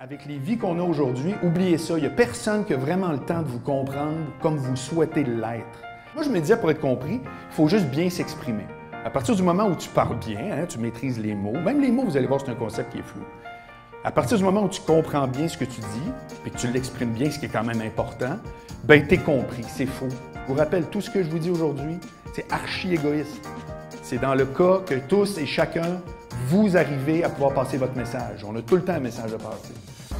Avec les vies qu'on a aujourd'hui, oubliez ça, il n'y a personne qui a vraiment le temps de vous comprendre comme vous souhaitez l'être. Moi, je me disais, pour être compris, il faut juste bien s'exprimer. À partir du moment où tu parles bien, tu maîtrises les mots, même les mots, vous allez voir, c'est un concept qui est flou. À partir du moment où tu comprends bien ce que tu dis, et que tu l'exprimes bien, ce qui est quand même important, ben t'es compris, c'est faux. Je vous rappelle, tout ce que je vous dis aujourd'hui, c'est archi égoïste. C'est dans le cas que tous et chacun, vous arrivez à pouvoir passer votre message. On a tout le temps un message à passer.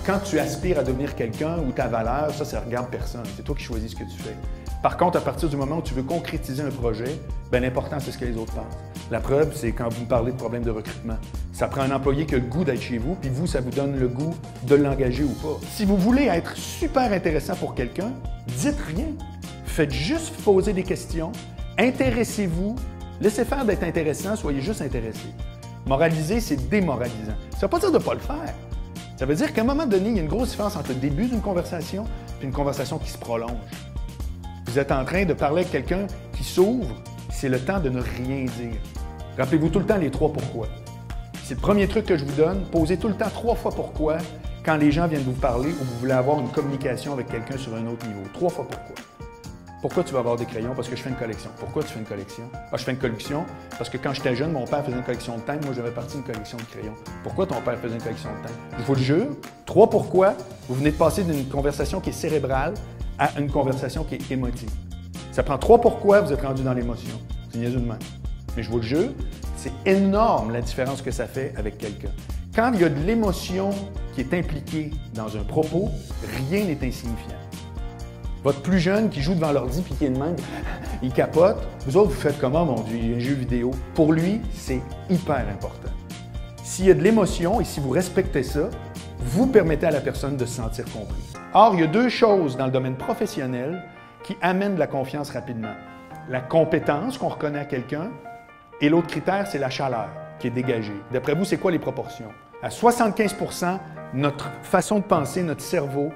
Quand tu aspires à devenir quelqu'un ou ta valeur, ça regarde personne. C'est toi qui choisis ce que tu fais. Par contre, à partir du moment où tu veux concrétiser un projet, ben l'important, c'est ce que les autres pensent. La preuve, c'est quand vous me parlez de problèmes de recrutement. Ça prend un employé qui a le goût d'être chez vous, puis vous, ça vous donne le goût de l'engager ou pas. Si vous voulez être super intéressant pour quelqu'un, dites rien. Faites juste poser des questions, intéressez-vous, laissez faire d'être intéressant, soyez juste intéressé. Moraliser, c'est démoralisant. Ça ne veut pas dire de ne pas le faire. Ça veut dire qu'à un moment donné, il y a une grosse différence entre le début d'une conversation et une conversation qui se prolonge. Vous êtes en train de parler avec quelqu'un qui s'ouvre, c'est le temps de ne rien dire. Rappelez-vous tout le temps les 3 pourquoi. C'est le premier truc que je vous donne. Posez tout le temps 3 fois pourquoi quand les gens viennent vous parler ou vous voulez avoir une communication avec quelqu'un sur un autre niveau. 3 fois pourquoi. Pourquoi tu vas avoir des crayons? Parce que je fais une collection. Pourquoi tu fais une collection? Ah, je fais une collection parce que quand j'étais jeune, mon père faisait une collection de timbres, moi j'avais parti d'une collection de crayons. Pourquoi ton père faisait une collection de timbres? Je vous le jure. 3 pourquoi, vous venez de passer d'une conversation qui est cérébrale à une conversation qui est émotive. Ça prend 3 pourquoi, vous êtes rendu dans l'émotion. C'est niaiseux de même. Mais je vous le jure, c'est énorme la différence que ça fait avec quelqu'un. Quand il y a de l'émotion qui est impliquée dans un propos, rien n'est insignifiant. Votre plus jeune qui joue devant l'ordi puis qui est de même, il capote. Vous autres, vous faites comment, mon Dieu, il y a un jeu vidéo. Pour lui, c'est hyper important. S'il y a de l'émotion et si vous respectez ça, vous permettez à la personne de se sentir compris. Or, il y a 2 choses dans le domaine professionnel qui amènent de la confiance rapidement. La compétence qu'on reconnaît à quelqu'un et l'autre critère, c'est la chaleur qui est dégagée. D'après vous, c'est quoi les proportions? À 75 %, notre façon de penser, notre cerveau,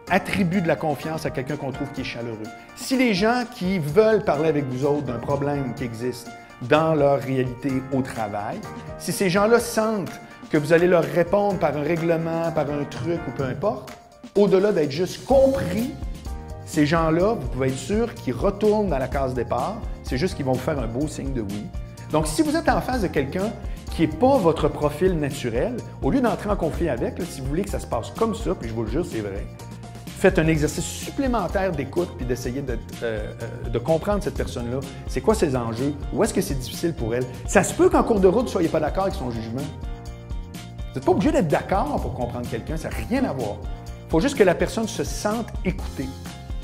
attribue de la confiance à quelqu'un qu'on trouve qui est chaleureux. Si les gens qui veulent parler avec vous autres d'un problème qui existe dans leur réalité au travail, si ces gens-là sentent que vous allez leur répondre par un règlement, par un truc ou peu importe, au-delà d'être juste compris, ces gens-là, vous pouvez être sûr qu'ils retournent dans la case départ, c'est juste qu'ils vont vous faire un beau signe de oui. Donc, si vous êtes en face de quelqu'un qui n'est pas votre profil naturel, au lieu d'entrer en conflit avec, là, si vous voulez que ça se passe comme ça, puis je vous le jure, c'est vrai, faites un exercice supplémentaire d'écoute puis d'essayer de comprendre cette personne-là. C'est quoi ses enjeux? Où est-ce que c'est difficile pour elle? Ça se peut qu'en cours de route, vous ne soyez pas d'accord avec son jugement. Vous n'êtes pas obligé d'être d'accord pour comprendre quelqu'un, ça n'a rien à voir. Il faut juste que la personne se sente écoutée.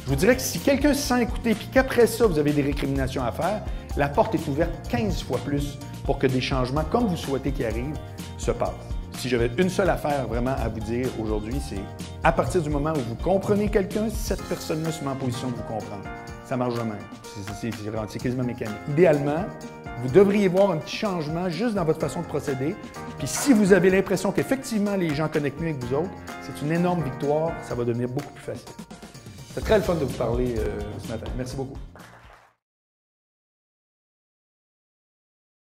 Je vous dirais que si quelqu'un se sent écouté puis qu'après ça, vous avez des récriminations à faire, la porte est ouverte 15 fois plus pour que des changements, comme vous souhaitez qu'ils arrivent, se passent. Si j'avais une seule affaire vraiment à vous dire aujourd'hui, c'est à partir du moment où vous comprenez quelqu'un, cette personne-là se met en position de vous comprendre. Ça marche de même. C'est quasiment mécanique. Idéalement, vous devriez voir un petit changement juste dans votre façon de procéder. Puis si vous avez l'impression qu'effectivement les gens connectent mieux avec vous autres, c'est une énorme victoire, ça va devenir beaucoup plus facile. C'est très le fun de vous parler ce matin. Merci beaucoup.